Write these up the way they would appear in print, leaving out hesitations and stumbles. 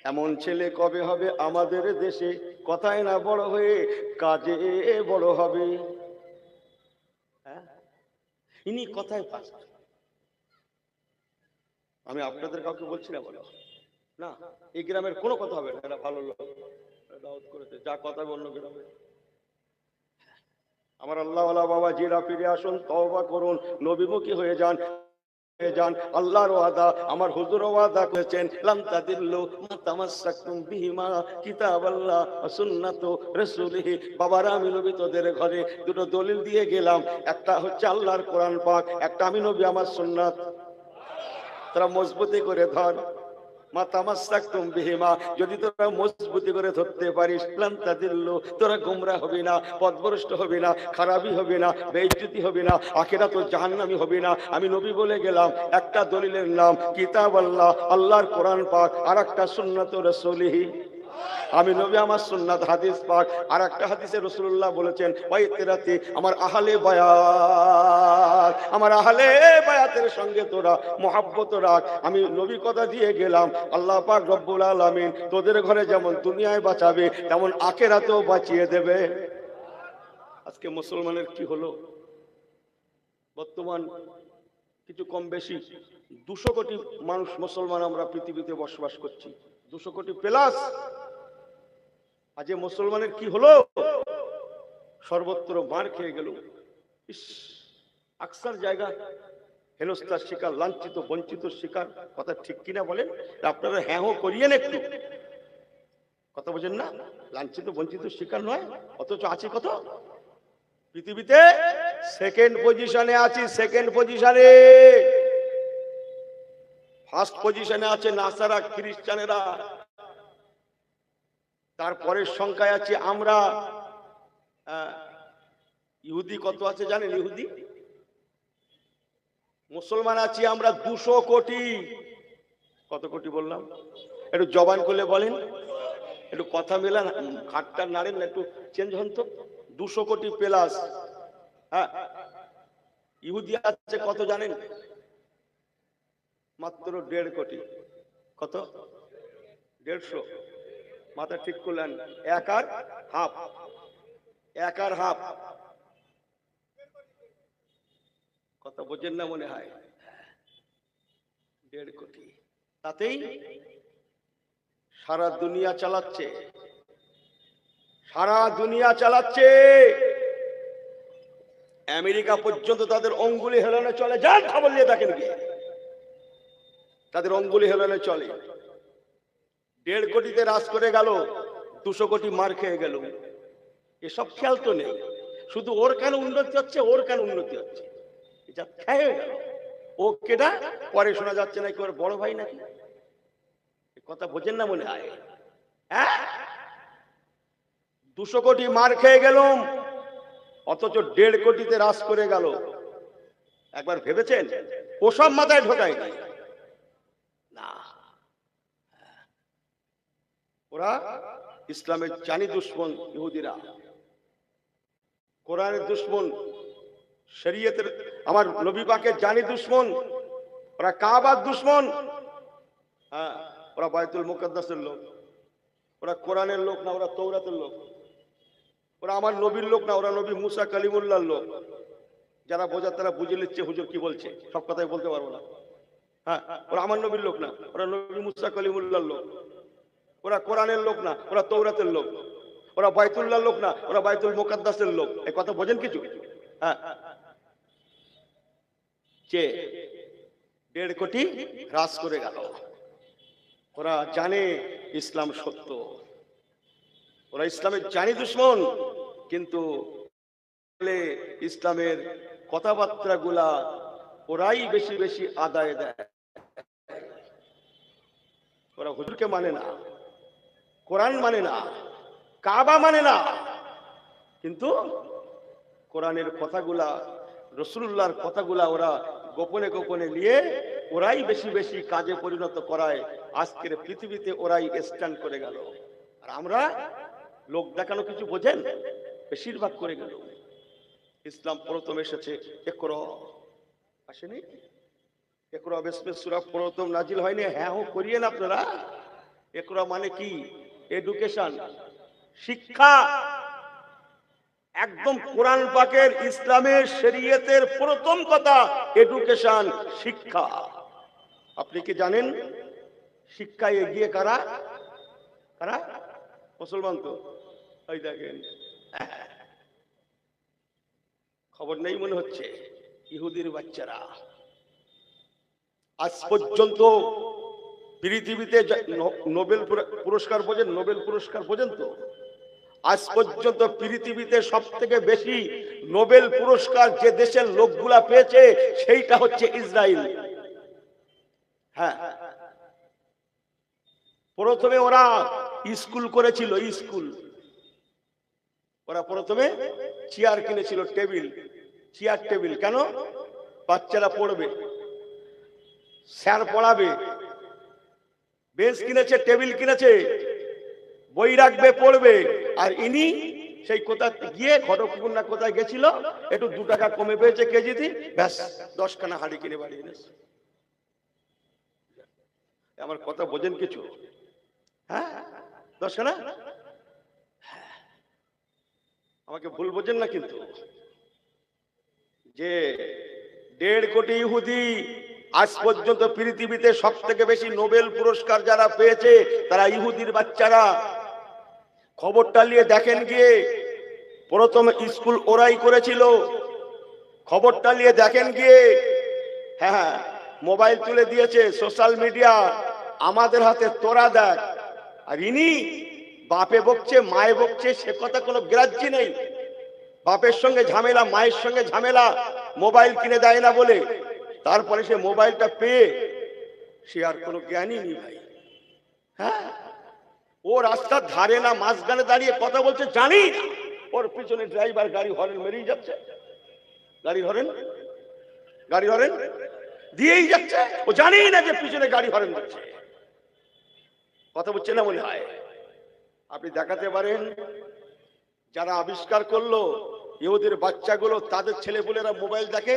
এমন ছেলে কবে হবে আমাদের দেশে, কথায় না বড় হয়ে কাজে বড় হবে। হ্যাঁ, ইনি কথায় ফার্স্ট। আমি আপনাদের কাউকে বলছি না, বলো না, এই গ্রামের কোনো কথা হবে না, এরা ভালো লোক, দাওয়াত করেছে, যা কথা হবে অন্য গ্রামে। আমার আল্লাহওয়ালা বাবা জিরা ফিরে আসুন, তওবা করুন, নবীমুখী হয়ে যান, আল্লাহর ওয়াদা, আমার হুজুর ওয়াদা করেছেন, লাম তাদিল্লু মা তামাসসাকতুম বিহিমা কিতাবাল্লাহ ওয়া সুন্নাতু রাসূলিহি। বাবারা, আমি নবী তোদের ঘরে দুটো দলিল দিয়ে গেলাম, একটা হচ্ছে আল্লাহর কোরআন পাক, একটা আমি নবী আমার সুন্নাত। তোরা মজবুতি করে ধর, মা তামাসসাকতুম বিহিমা, যদি তোরা মজবুতি করে ধরতে পারিস, লাম তাদিল্লু, তোরা গোমরা হবি না, পথভ্রষ্ট হবি না, খারাপি হবে না, বেইজ্জতি হবে না, আখিরাত ও জাহান্নামী হবি না। আমি নবী বলে গেলাম, একটা দলিলের নাম কিতাব আল্লাহ, আল্লাহর কোরআন পাক, আর একটা সুন্নাত রাসূলিহি, আমি নবী আমার সুন্নাত হাদিস পাক। আর একটা হাদিসে রাসূলুল্লাহ বলেছেন, ওয়াইতিরাতি, আমার আহলে বায়াত, আমার আহলে বায়াতের সঙ্গে তোরা মহব্বত রাখ। আমি নবী কথা দিয়ে গেলাম, আল্লাহ পাক রব্বুল আলামিন তোদের ঘরে যেমন দুনিয়ায় বাঁচাবে, তেমন আখিরাতেও বাঁচিয়ে দেবে। আজকে মুসলমানের কি হলো, বর্তমান কিছু কম বেশি 200 কোটি মানুষ মুসলমান আমরা পৃথিবীতে বসবাস করছি, 200 কোটি প্লাস। আজ মুসলমানের কি হলো, সর্বত্র মার খেয়ে গেল। আকসার জায়গা হেনস্থার শিকার, লাঞ্ছিত বঞ্চিত শিকার। কথা ঠিক কিনা বলেন? আপনারা হ্যাঁ হো করিয়েন একটু, কথা বোঝেন না? লাঞ্ছিত বঞ্চিত শিকার নয়, অথচ আছি কত পৃথিবীতে, সেকেন্ড পজিশনে আছি, সেকেন্ড পজিশনে। ফার্স্ট পজিশনে আছে নাসারা, খ্রিস্টানেরা, তারপরের সংখ্যায় আছি আমরা। ইহুদি কত আছে জানেন? ইহুদি, মুসলমান আছি আমরা 200 কোটি। কত কোটি বললাম? একটু জবান খুলে বলেন, একটু কথা মেলান, হাতটা নাড়েন না, একটু চেঞ্জ হন তো। 200 কোটি প্লাস। হ্যাঁ, ইহুদি আছে কত জানেন? মাত্র 1.5 কোটি। কত? 150। মাথা ঠিক করলেন, এক আর হাফ, এক আর হাফ। কথা বোঝেন না মনে হয়? 1.5 কোটি, তাতেই সারা দুনিয়া চালাচ্ছে, সারা দুনিয়া চালাচ্ছে। আমেরিকা পর্যন্ত তাদের অঙ্গুলি হেলানো চলে, যান খবর নিয়ে দেখেন গিয়ে, তাদের অঙ্গুলি হেলানো চলে। 1.5 কোটিতে রাজ করে গেল, 200 কোটি মার খেয়ে গেল। এসব খেয়াল তো নেই, শুধু ওর কেন উন্নতি হচ্ছে, ওর কেন উন্নতি হচ্ছে, এটা খেয়ে গেল। ও কেটা পরে শোনা যাচ্ছে নাকি ওর বড় ভাই নাকি। কথা বোঝেন না মনে হয়? 200 কোটি মার খেয়ে গেলাম, অথচ 1.5 কোটিতে রাজ করে গেল। একবার ভেবেছেন? ওসব মাথায় ঢোকায় না। ওরা ইসলামের জানি দুশ্মন, ইহুদিরা কোরআনের দুশ্মন, শরীয়তের, আমার নবী পাকের জানি দুশ্মন। ওরা কাবার দুশ্মন। হ্যাঁ, ওরা বাইতুল মুকাদ্দাসের লোক, ওরা কোরআনের লোক না, ওরা তৌরাতের লোক। ওরা আমার নবীর লোক না, ওরা নবী মুসা কালিমুল্লাহর লোক। যারা বোঝার তারা বুঝে নিচ্ছে হুজুর কি বলছে, সব কথাই বলতে পারবো না। হ্যাঁ, ওরা আমার নবীর লোক না, ওরা নবী মুসা কালিমুল্লাহর লোক। ওরা কোরআনের লোক না, ওরা তৌরাতের লোক। ওরা বাইতুল্লাহর লোক না, ওরা বাইতুল মুকাদ্দাসের লোক। এই কথা বোঝেন কিছু? হ্যাঁ, যে 1.5 কোটি হ্রাস করে গেল। ওরা জানে ইসলাম সত্য, ওরা ইসলামের জানি দুশ্মন, কিন্তু ইসলামের কথাবার্তা গুলা ওরাই বেশি বেশি আদায় দেয়। ওরা হুজুরকে মানে না, কোরআন মানে না, কাবা মানে না, কিন্তু কোরআনের কথাগুলা, রাসূলুল্লাহর কথাগুলা ওরা গোপনে গোপনে নিয়ে ওরাই বেশি বেশি কাজে পরিণত করায়। আজকের পৃথিবীতে ওরাই স্ট্যান্ড করে গেল। আর আমরা লোক দেখানো কিছু বোঝেন, বেশিরভাগ করে গেল। ইসলাম প্রথম এসেছে ইকরা, আসেনি? ইকরা বিসমি সূরা প্রথম নাজিল হয়নি? হ্যাঁ হো করিয়েন আপনারা। ইকরা মানে কি? এডুকেশন, শিক্ষা। একদম কোরআন পাকের, ইসলামের, শরীয়তের প্রথম কথা এডুকেশন, শিক্ষা। আপনি কি জানেন শিক্ষায় এগিয়ে কারা? কারা? মুসলমান তো। ওই দেখেন, খবর নেই মনে হচ্ছে, ইহুদির বাচ্চারা আজ পর্যন্ত পৃথিবীতে নোবেল পুরস্কার বোঝেন? নোবেল পুরস্কার বোঝেন তো? আজ পর্যন্ত পৃথিবীতে সব থেকে বেশি নোবেল পুরস্কার যে দেশের লোকগুলা পেয়েছে সেইটা হচ্ছে ইসরায়েল। হ্যাঁ, প্রথমে ওরা স্কুল করেছিল, স্কুল। ওরা প্রথমে চেয়ার কিনেছিল, টেবিল, চেয়ার টেবিল। কেন? বাচ্চারা পড়বে, স্যার পড়াবে। বেঞ্চ কিনেছে, টেবিল কিনেছে, বই রাখবে, পড়বে। আর ইনি সেই কোথায় গিয়ে, খড়গপুর না কোথায় গেছিল, একটু 2 টাকা কমে পেয়েছে কেজিতে, ব্যাস 10 খানা হাঁড়ি কিনে বাড়ি এনেছে। আমার কথা বোঝেন কিছু? হ্যাঁ, 10 খানা। আমাকে ভুল বোঝেন না কিন্তু, যে 1.5 কোটি ইহুদি আজ পর্যন্ত পৃথিবীতে সব থেকে বেশি নোবেল পুরস্কার যারা পেয়েছে তারা ইহুদির বাচ্চারা। খবরটা নিয়ে দেখেন গিয়ে, প্রথম স্কুল ওরাই করেছিল। খবরটা নিয়ে দেখেন গিয়ে, হ্যাঁ, মোবাইল তুলে দিয়েছে, সোশ্যাল মিডিয়া আমাদের হাতে, তোরা দেখ। আর ইনি বাপে বকছে, মায়ে বকছে, সে কথা কোনো গ্রাহ্য নেই। বাপের সঙ্গে ঝামেলা, মায়ের সঙ্গে ঝামেলা, মোবাইল কিনে দেয় না বলে। তারপরে সে মোবাইলটা পেয়ে সে আর কোনো জ্ঞানই নেই ভাই। হ্যাঁ, ও রাস্তার ধারে না, মাঝখানে দাঁড়িয়ে কথা বলছে, জানি না ওর পিছনে ড্রাইভার গাড়ি হরেন মেরেই যাচ্ছে, গাড়ি হরেন দিয়েই যাচ্ছে। ও জানি না যে পিছনে গাড়ি হরেন যাচ্ছে। কথা বলছে না মনে হয়। আপনি দেখাতে পারেন যারা আবিষ্কার করলো ইহুদির বাচ্চাগুলো, তাদের ছেলেপুলেরা মোবাইল দেখে?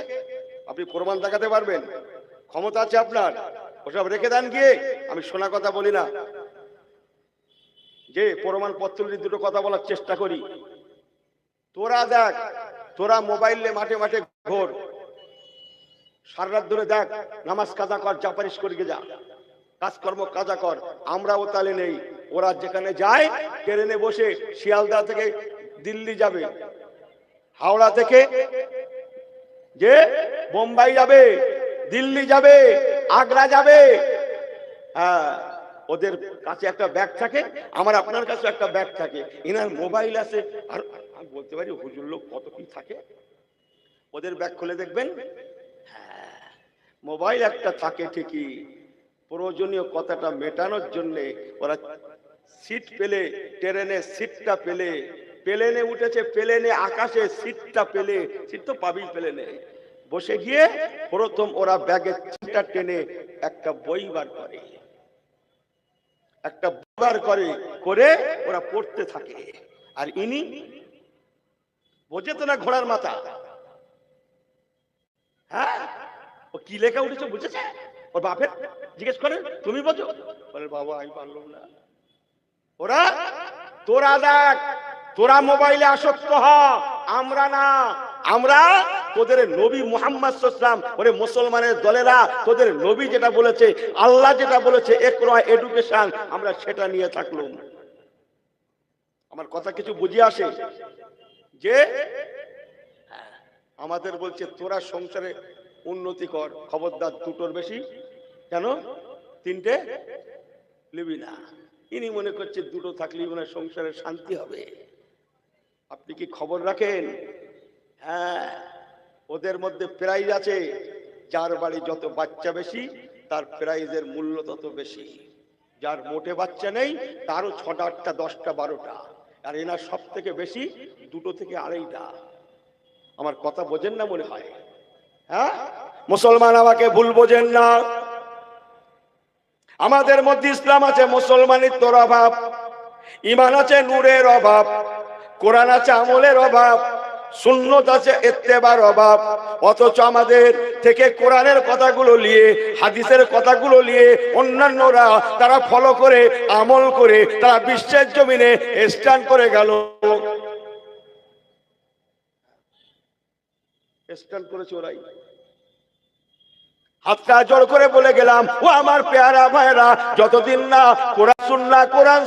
আপনি প্রমাণ দেখাতে পারবেন? ক্ষমতা আছে আপনার? ওসব রেখে দেন গিয়ে। আমি শোনা কথা বলি না, যে প্রমাণ পত্র নিয়ে 2টো কথা বলার চেষ্টা করি। তোরা দেখ, তোরা মোবাইলে মাঠে মাঠে ঘোর, সারা রাত ধরে দেখ, নামাজ কাজা কর, যা পারিস করে যা, কাজকর্ম কাজা কর। আমরাও তালে নেই। ওরা যেখানে যায়, ট্রেনে বসে শিয়ালদা থেকে দিল্লি যাবে, হাওড়া থেকে যে বোম্বাই যাবে, দিল্লি যাবে, আগ্রা যাবে। হ্যাঁ, ওদের কাছে একটা ব্যাগ থাকে, আমার আপনার কাছে একটা ব্যাগ থাকে, এনার মোবাইল আছে। আর আমি বলতে পারি হুজুর লোক কত কি থাকে। ওদের ব্যাগ খুলে দেখবেন, হ্যাঁ, মোবাইল একটা থাকে ঠিকই। প্রয়োজনীয় কথাটা মেটানোর জন্য ওরা সিট পেলে, ট্রেনে সিটটা পেলে, প্লেনে উঠেছে, প্লেনে আকাশে সিটটা পেলে, সিট তো পাবি প্লেনে, বসে গিয়ে প্রথম ওরা ব্যাগের চিন্তা টেনে একটা বই বার করে, একটা বার করে ওরা পড়তে থাকে। আর ইনি বোঝে তো না ঘোড়ার মাথা। হ্যাঁ, ও কি লেখা উঠেছে বুঝেছে? ওর বাপের জিজ্ঞেস করেন, তুমি বোঝো? বলে বাবা আমি পারলাম না। ওরা, তোরা দেখ, তোরা মোবাইলে আসক্ত হ, আমরা না। আমরা তোদের নবী মুহাম্মদ সাল্লাল্লাহু আলাইহি ওয়াসাল্লাম, ওরে মুসলমানের দলেরা, তোদের নবী যেটা বলেছে, আল্লাহ যেটা বলেছে, ইকরা, এডুকেশন, আমরা সেটা নিয়ে থাকলাম। আমার কথা কিছু বুঝে আসে? যে আমাদের বলছে তোরা সংসারে উন্নতি কর, খবরদার 2টোর বেশি কেন 3টে নিবি না। ইনি মনে করছে 2টো থাকলেই মনে সংসারে শান্তি হবে। আপনি কি খবর রাখেন? হ্যাঁ, ওদের মধ্যে প্রাইজ আছে। যার বাড়ি যত বাচ্চা বেশি, তার প্রাইজের মূল্য তত বেশি। যার মোটে বাচ্চা নেই, তারও 6টা, 8টা, 10টা, 12টা। আর এনার সব থেকে বেশি 2টো থেকে 2.5টা। আমার কথা বোঝেন না মনে হয়? হ্যাঁ, মুসলমান আমাকে ভুল বোঝেন না। আমাদের মধ্যে ইসলাম আছে, মুসলমানিত্বর অভাব, ঈমান আছে নূরের অভাব, কোরআন আছে আমলের অভাব, সুন্নত আছে, ইত্তেবার অভাব। অথচ আমাদের থেকে কোরআনের কথাগুলো নিয়ে, হাদিসের কথাগুলো নিয়ে অন্যান্যরা তারা ফলো করে, আমল করে, তারা বিশ্বের জমিনে স্ট্যান্ড করে গেল, স্ট্যান্ড করেছে ওরাই। হাতটা জোর করে বলে গেলাম, ও আমার পেয়ারা ভাইরা, যতদিন না কোরআন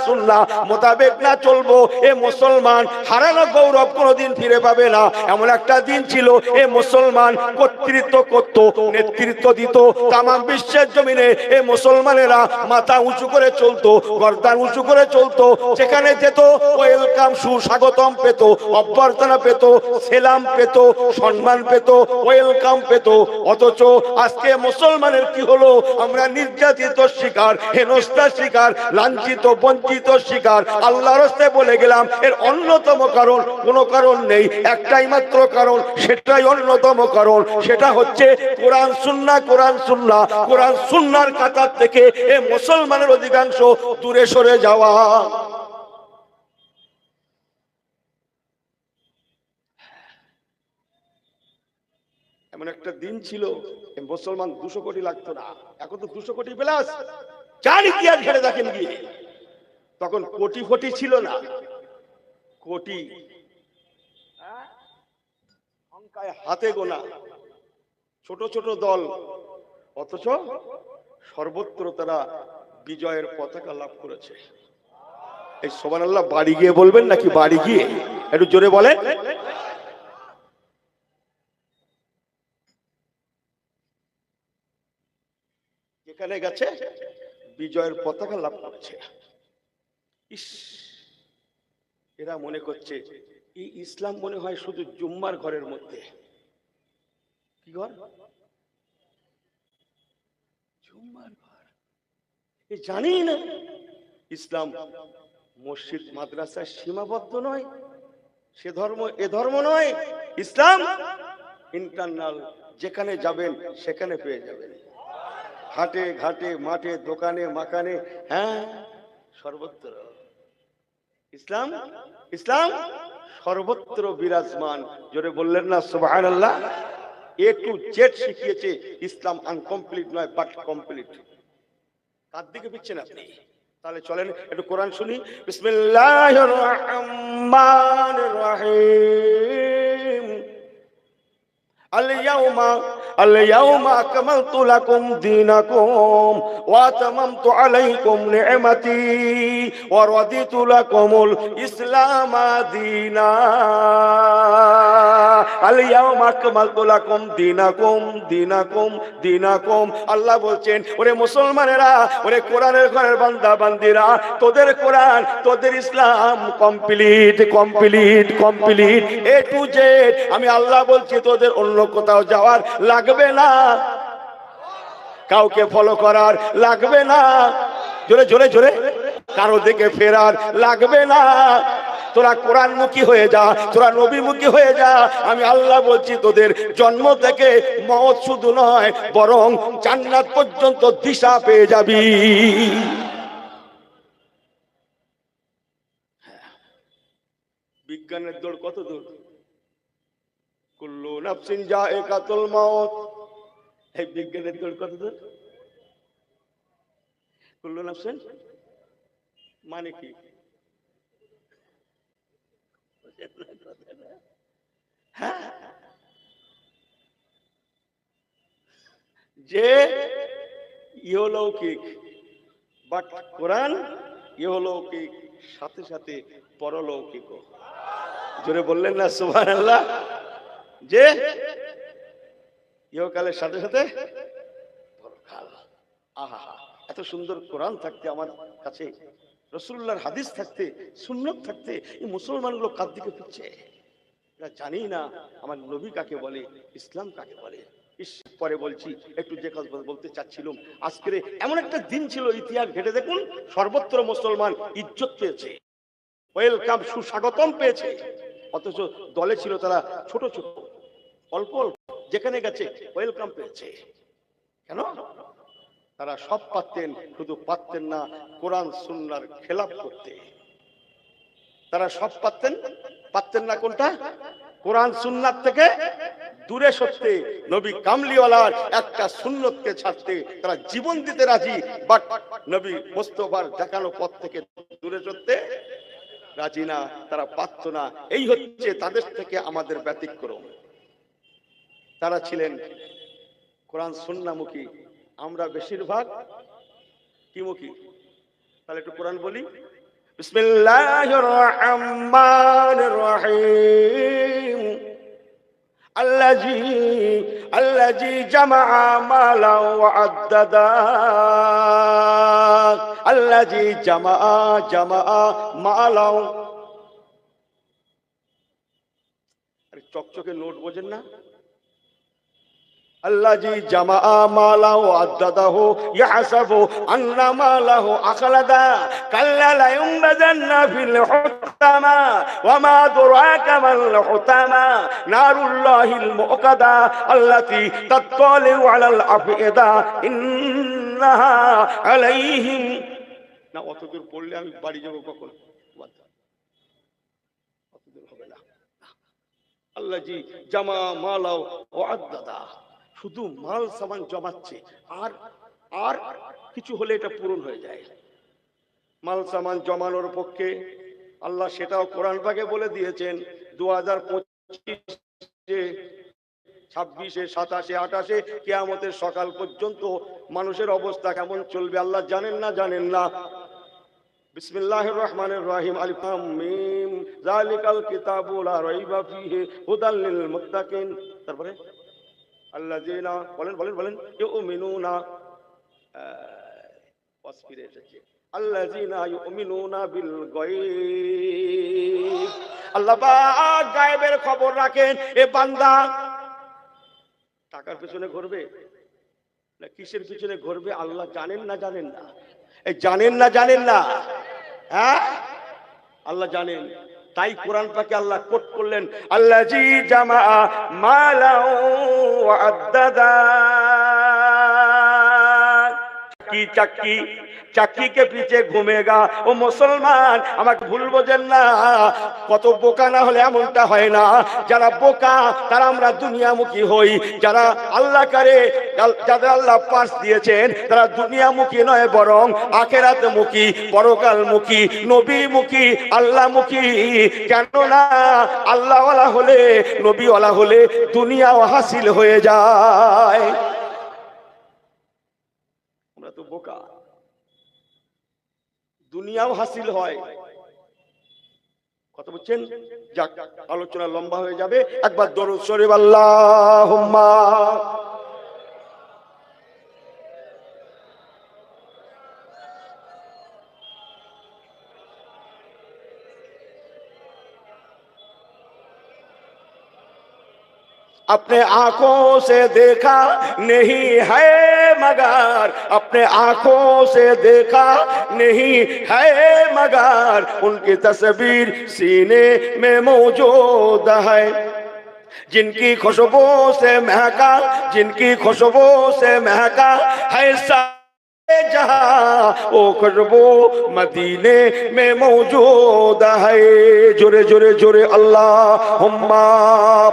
সুন্নাহ মোতাবেক না চলবো, এ মুসলমান হারানো গৌরব কোনোদিন ফিরে পাবে না। এমন একটা দিন ছিল, এ মুসলমান কর্তৃত্ব করত, নেতৃত্ব দিত তাম বিশ্বের জমিনে। এ মুসলমানেরা মাথা উঁচু করে চলতো, গর্দান উঁচু করে চলতো, যেখানে যেত ওয়েলকাম, সুস্বাগতম পেত, অভ্যর্থনা পেত, সেলাম পেত, সম্মান পেত, ওয়েলকাম পেত। অথচ আজকে মুসলমানের কি হলো? আমরা নির্যাতিত শিকার, হেনস্থার শিকার, লাঞ্ছিত বঞ্চিত শিকার। আল্লাহর রাস্তায় বলে গেলাম, এর অন্যতম কারণ, কোনো কারণ নেই, একটাই মাত্র কারণ, সেটাই অন্যতম কারণ, সেটা হচ্ছে কোরআন সুন্নাহ। কোরআন সুন্নাহর কাতার থেকে এ মুসলমানের অধিকাংশ দূরে সরে যাওয়া। এমন একটা দিন ছিল, মুসলমান 200 কোটি লাগতো না। এখন তো 200 কোটি প্লাস। চার ইতিহাস ঘেটে দেখেন গিয়ে, তখন কোটি কোটি ছিল না, কোটি সংখ্যায় হাতে গোনা, ছোট ছোট দল। অথচ সর্বত্র তারা বিজয়ের পতাকা লাভ করেছে। এই সুবহানাল্লাহ বাড়ি গিয়ে বলবেন নাকি বাড়ি গিয়ে? একটু জোরে বলেন। যেখানে গেছে বিজয়ের পতাকা লাভ করেছে। ইস, এরা মনে করছে এই ইসলাম মনে হয় শুধু জুম্মার ঘরের মধ্যে। কি ঘর? জুম্মার ঘর। এই জানি না ইসলাম মসজিদ মাদ্রাসায় সীমাবদ্ধ নয়, সে ধর্ম এ ধর্ম নয়। ইসলাম ইন্টারনাল, যেখানে যাবেন সেখানে পেয়ে যাবেন, হাটে ঘাটে, মাঠে, দোকানে, মাকানে, হ্যাঁ, সর্বত্র ইসলাম। ইসলাম সর্বত্র বিরাজমান। জোরে বললেন না সুবহানাল্লাহ? এ টু জেড শিখিয়েছে ইসলাম। আনকমপ্লিট নয়, বাট কমপ্লিট। কার দিকে পিচ্ছেন আপনি? তাহলে চলেন একটু কোরআন শুনি। বিসমিল্লাহির রহমানির রহিম। اليوم أكملت لكم دينكم وأتممت عليكم نعمتي ورضيت لكم الإسلام دينا اليوم أكملت لكم دينكم আল্লাহ বলছেন, ওরে মুসলমানেরা, ওরে কোরআনের ঘরের বান্দা বান্দিরা, তোদের কোরআন, তোদের ইসলাম কমপ্লিট এ টু জেড। আমি আল্লাহ বলছি, তোদের অন্য কোথাও যাওয়ার লাগবে না, কাউকে ফলো করার লাগবে না, জোরে জোরে জোরে, কারো দিকে ফেরার লাগবে না। তোরা কোরআনমুখী হয়ে যা, তোরা নবীমুখী হয়ে যা। আমি আল্লাহ বলছি, তোদের জন্ম থেকে মওত শুধু নয়, বরং জান্নাত পর্যন্ত দিশা পেয়ে যাবি। বিজ্ঞানের দৌড় কত দূর? কুল্লু নাফসিন যায়কাতুল মাউত। এই বিজ্ঞানের দৌড় কত দূর? কুল্লু নাফসিন মানে কি? হ্যাঁ, যে ইহলৌকিক, বাট কোরআন ইহলৌকিক সাথে সাথে পরলৌকিক। জোরে বললেন না সুবহানাল্লাহ? যে ইহকালের সাথে সাথে পরকাল। আহা, এত সুন্দর কোরআন থাকতে, আমার কাছে রাসূলুল্লাহর হাদিস থাকতে, সুন্নাত থাকতে, এই মুসলমানগুলো কার দিকে ফিরছে? এরা জানি না আমার নবী কাকে বলে, ইসলাম কাকে বলে। পরে বলছি, একটু যে কথা বলতে চাচ্ছিলাম, আজকের এমন একটা দিন ছিল, ইতিহাস ঘেটে দেখুন, সর্বত্র মুসলমান ইজ্জত পেয়েছে, ওয়েলকাম, সুস্বাগতম পেয়েছে। অথচ দলে ছিল তারা ছোট ছোট, অল্প অল্প, যেখানে গেছে ওয়েলকাম পেয়েছে। কেন? তারা সব পারতেন, শুধু পারতেন না কোরআন সুন্নাহর খেলাফ করতে। তারা সব পারতেন, পারতেন না কোনটা? কোরআন সুন্নাত থেকে দূরে সরতে, নবী কামলিওয়ালার একটা সুন্নতকে ছাড়তে তারা জীবন দিতে রাজি, বাট নবী মোস্তফার দেখানো পথ থেকে দূরে সরতে রাজি না, তারা পারত না। এই হচ্ছে তাদের থেকে আমাদের ব্যতিক্রম। তারা ছিলেন কোরআন সুন্নাহমুখী, আমরা বেশিরভাগ কি মুখী? তাহলে একটু কোরআন বলি। বিসমিল্লাহির রহমানির রহিম। الذي جمع مالا وعددا الذي جمع مالا। আরে চকচকে নোট বোঝেন না? الذي جمع مالا وعدده يحسب أن ماله أخلدا كلا لينبذن في الحطمة وما أدراك ما الحطمة نار الله الموقدة التي تطلع على الأفئدة إنها عليهم। না অতদূর পড়লে আমি বাড়ি যাবো কখন? অতদূর হবে না। আল্লাজি জামা মালাও ওয়াদ্দাদা, শুধু মাল সামান জমাচ্ছে, আর আর কিছু হলে এটা পূরণ হয়ে যায়। মাল সামান জমানোর পক্ষে আল্লাহ সেটাও কোরআন পাকে বলে দিয়েছেন। 2025-এ 26-এ 27-এ 28-এ কিয়ামতের সকাল পর্যন্ত মানুষের অবস্থা কেমন চলবে আল্লাহ জানেন না? জানেন না? বিসমিল্লাহির রহমানির রহিম। আলিফ লাম মিম যালিকাল কিতাবু লা রাইবা ফীহি হুদাল লিল মুত্তাকিন। তারপরে আল্লাযিনা বলেন বলেন বলেন ইউমিনুনা ওয়াসফিরে এসেছে আল্লাযিনা ইউমিনুনা বিল গায়ব। আল্লাহ পাক গায়েবের খবর রাখেন। এ বান্দা টাকার পিছনে ঘুরবে না কিসের পিছনে ঘুরবে আল্লাহ জানেন না? জানেন না? এই জানেন না? জানেন না? হ্যাঁ, আল্লাহ জানেন। তাই কোরআন পাকে আল্লাহ কোট করলেন আল্লাজি জামা মালাও ওয়া আদ্দাদা। চাক্কি চাক্কিকে পিছে ঘুমেগা। ও মুসলমান, আমাকে ভুল বোঝেন না, কত বোকা না হলে এমনটা হয় না। যারা বোকা তারা আমরা দুনিয়ামুখী হই, যারা আল্লাহ করে, যাদের আল্লাহ পাস দিয়েছেন তারা দুনিয়ামুখী নয় বরং আখিরাতমুখী, পরকালমুখী, নবীমুখী, আল্লাহমুখী। কেননা আল্লাহওয়ালা হলে, নবীওয়ালা হলে দুনিয়াও হাসিল হয়ে যায়। আমরা তো বোকা, দুনিয়াও হাসিল হয়। কথা বলছেন? যাক, আলোচনা লম্বা হয়ে যাবে। একবার দরুদ শরীফ আল্লাহুম্মা। अपने आंखों से देखा नहीं है मगर, अपने आंखों से देखा नहीं है मगर उनकी तस्वीर सीने में मौजूद है। जिनकी खुशबू से महका, जिनकी खुशबू से महका है जहां, वो खुशबू मदीने में मौजूद है। जोरे जोरे जोरे अल्लाहुम्मा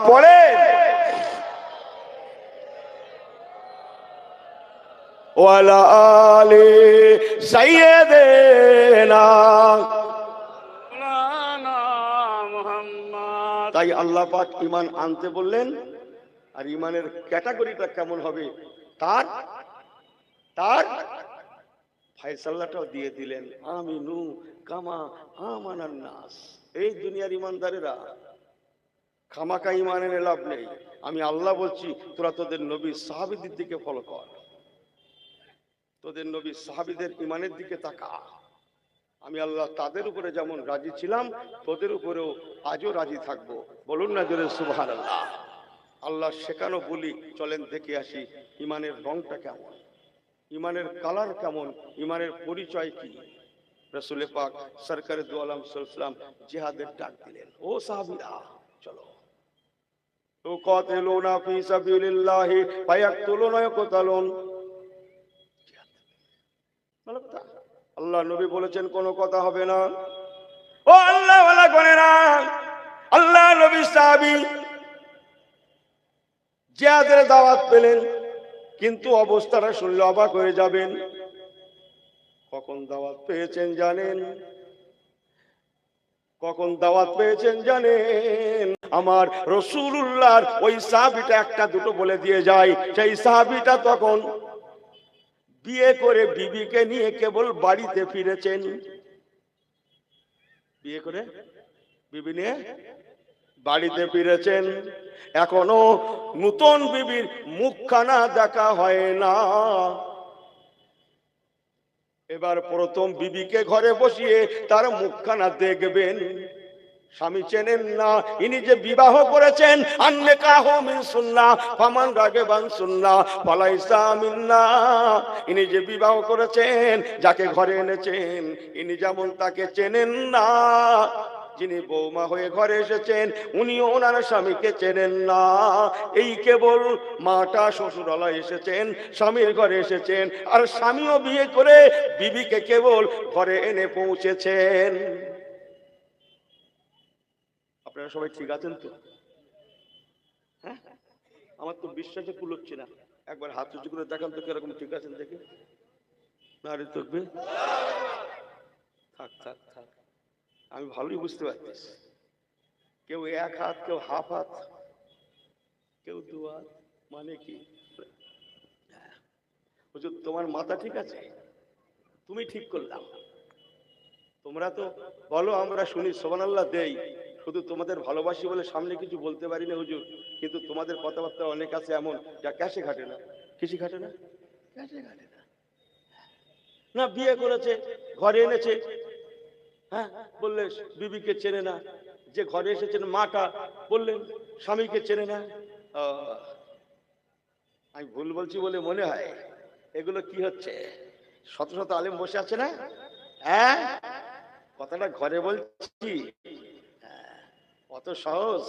पढ़े। ওয়ালা আলি সাইয়্যিদিনা মুহাম্মদ। তাই আল্লাহ পাক ঈমান আনতে বললেন, আর ঈমানের ক্যাটাগরিটা কেমন হবে তার তার ফয়সালাটাও দিয়ে দিলেন। আমিনু কামা আমানান নাস। এই দুনিয়ার ঈমানদারেরা, খামাকা ঈমানের লাভ নেই। আমি আল্লাহ বলছি, তোরা তোদের নবী সাহাবীদের দিকে ফলো কর, তোদের নবী সাহাবীদের ঈমানের দিকে তাকা। আমি আল্লাহ তাদের উপরে যেমন রাজি ছিলাম, তোদের উপরেও আজও রাজি থাকবো। বলুন না জোরে সুবহানাল্লাহ। আল্লাহ শেখানো বলি, চলেন দেখে আসি ঈমানের রংটা কেমন, ঈমানের কালার কেমন, ঈমানের পরিচয় কি। রাসূল পাক সরকারে দু আলম সাল্লাল্লাহু আলাইহি ওয়াসাল্লাম জিহাদের ডাক দিলেন। ও সাহাবীরা চলো, তুকাতিলুনা ফি সাবিলিল্লাহি ফায়াকতুলুনা ইয়াকতালুন। আল্লাহ নবী বলেছেন কোনো কথা হবে না। ও আল্লাহ ওয়ালা গণেরা, আল্লাহ নবী সাহাবী জিহাদের দাওয়াত পেলেন, কিন্তু অবস্থাটা শুনলে অবাক হয়ে যাবেন। কখন দাওয়াত পেয়েছেন জানেন? কখন দাওয়াত পেয়েছেন জানেন? আমার রাসূলুল্লাহর ওই সাহাবীটা একটা দুটো বলে দিয়ে যায়, সেই সাহাবীটা তখন বিয়ে করে বিবিকে নিয়ে কেবল বাড়িতে ফিরেছেন। বিয়ে করে বিবি নিয়ে বাড়িতে ফিরেছেন, এখনো নতুন বিবির মুখখানা দেখা হয় না। এবার প্রথম বিবিকে ঘরে বসিয়ে তার মুখখানা দেখবেন। স্বামী চেনেন না, ইনি যে বিবাহ করেছেন, আন্নিকাহু মিন সুন্নাহ ফামান রাগিবান সুন্নাহ ফালাইসা মিন্না। ইনি যে বিবাহ করেছেন, যাকে ঘরে এনেছেন, ইনি যেমন তাকে চেনেন না। যিনি বৌমা হয়ে ঘরে এসেছেন, উনিও ওনার স্বামীকে চেনেন না। এই কেবল মাটা শ্বশুরালয় এসেছেন, স্বামীর ঘরে এসেছেন, আর স্বামীও বিয়ে করে বিবিকে কেবল ঘরে এনে পৌঁছেছেন। আপনারা সবাই ঠিক আছেন তো? হ্যাঁ, আমার তো বিশ্বাসে কুলোচ্ছে না। একবার হাত উঁচু করে দেখান তো কিরকম ঠিক আছেন দেখে। নারী তকবে থাক থাক থাক, আমি ভালোই বুঝতে পারতেছি। কেউ এক হাত, কেউ হাফ হাত, কেউ দু হাত, মানে কি? হুজুর তোমার মাথা ঠিক আছে, তুমি ঠিক করলাম। তোমরা তো বলো আমরা শুনি, সুবহানাল্লাহ দেই, শুধু তোমাদের ভালোবাসি বলে সামনে কিছু বলতে পারি না হুজুর। কিন্তু তোমাদের কথাবার্তা অনেক আছে এমন যা ক্যাশে ঘাটে না। কিছু ঘাটে না, ক্যাশে ঘাটে না। না বিয়ে করেছে, ঘরে এনেছে, হ্যাঁ বললে বিবিকে চেনে না। যে ঘরে এসেছেন মাটা, বললেন স্বামীকে চেনে না। আমি ভুল বলছি বলে মনে হয়। এগুলো কি হচ্ছে? শত শত আলেম বসে আছে না, হ্যাঁ কথাটা ঘরে বলছি, অত সহজ?